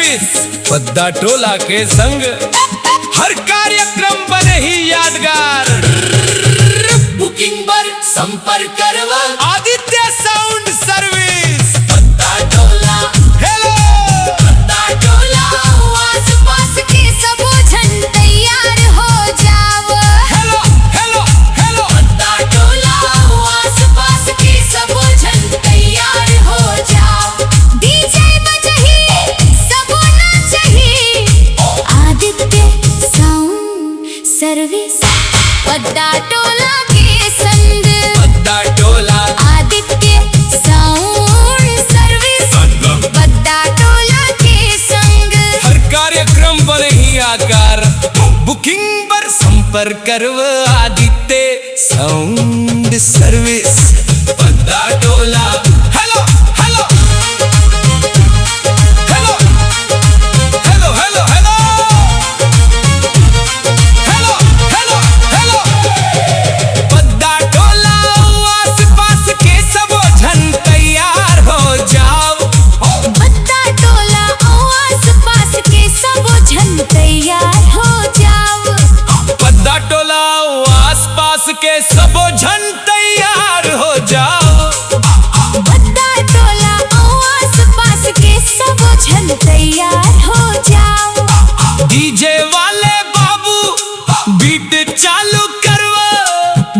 Service Padda टोला के संग हर कार्यक्रम बने ही यादगार। बुकिंग पर संपर्क करवा Aditya sound service Padda Tola. Hello Padda Tola आस पास के सब जन तैयार हो जाओ। Hello hello hello Padda Tola आस पास के सब जन तैयार हो जाओ। डीजे बजही सब नाचही आदित्य साउंड सर्विस पद्दा टोला के संग। पद्दा टोला आदित्य साउंड सर्विस पद्दा टोला के संग। हर कार्यक्रम बने ही यादगार। बुकिंग पर संपर्क करव Aditya sound service Padda Tola. Hello hello hello hello hello hello hello hello hello Padda Tola आस पास के सब जन तैयार हो जाओ। पद्दा टोला आस पास के सब जन तैयार हो जाओ। पद्दा टोला आस पास के सब जन तैयार हो जाओ। पद्दा टोला आस पास के सब जन तैयार हो जाओ। डीजे वाले बाबू बीट चालू करवा।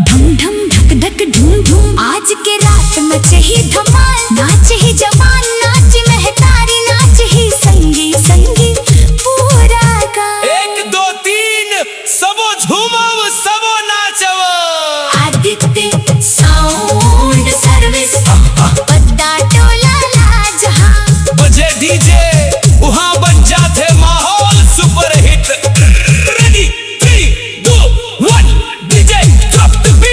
धम धम धक धक धूम धूम आज के रात मचे ही धमाल। नाच ही जवान नाच महतारी नाच ही संगी संगी पूरा गाँव। 1 2 3 सबो झूमव सबो नाचव। आदित्य साउंड सर्विस पद्दा टोला लाजहां। बजे डीजे वहां बन जाते माहौल super hit. Ready 3 2 1 DJ drop the beat.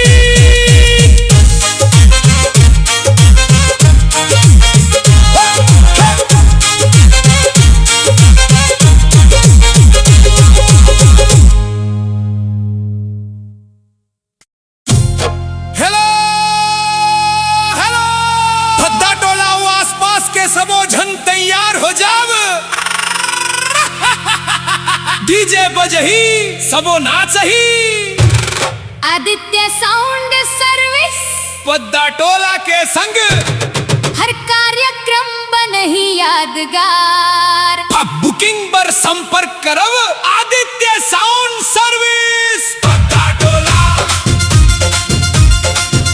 Hello hello Padda Tola आस पास के सबो जन तैयार हो जाव। डीजे बजही सबो नाचही आदित्य साउंड सर्विस पद्दा टोला के संग। हर कार्यक्रम बनही यादगार। अब बुकिंग पर संपर्क करव Aditya sound service Padda Tola.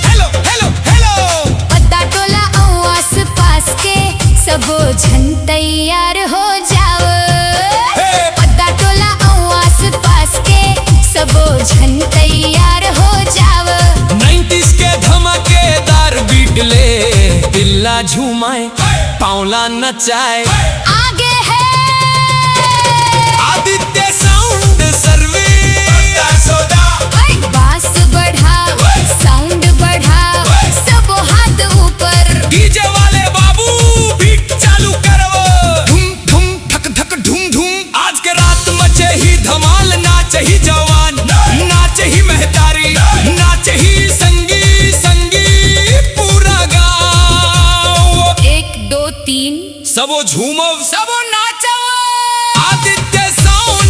Hello hello hello Padda Tola आस पास के सब जन तैयार हो जाओ। हे। पद्दा टोला आस पास के सब जन तैयार हो जाओ। 90s के धमाकेदार बीट ले दिल्ला झूमाए पावला नचाए। आगे है आदित्य साउंड सर्विस बास बढ़ाओ साउंड बढ़ाओ सब हाथ ऊपर। डीजे वाले बाबू बीट चालू करव। धूम धूम धक धक धूम धूम आज के रात मचे ही धमाल। नाच ही जवान नाच ही महतारी नाच ही संगी संगी पूरा गाँव। 1 2 3 सबो झूमव सबो नाचव। आदित्य साउंड